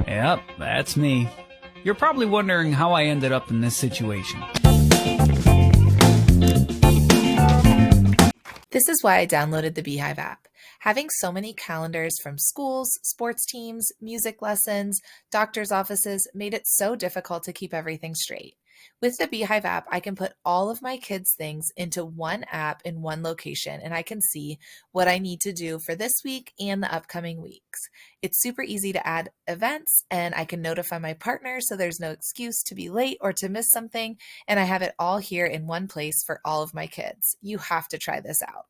Yep, that's me. You're probably wondering how I ended up in this situation. This is why I downloaded the Beehive app. Having so many calendars from schools, sports teams, music lessons, doctor's offices made it so difficult to keep everything straight. With the Beehive app, I can put all of my kids' things into one app in one location, and I can see what I need to do for this week and the upcoming weeks. It's super easy to add events, and I can notify my partner so there's no excuse to be late or to miss something, and I have it all here in one place for all of my kids. You have to try this out.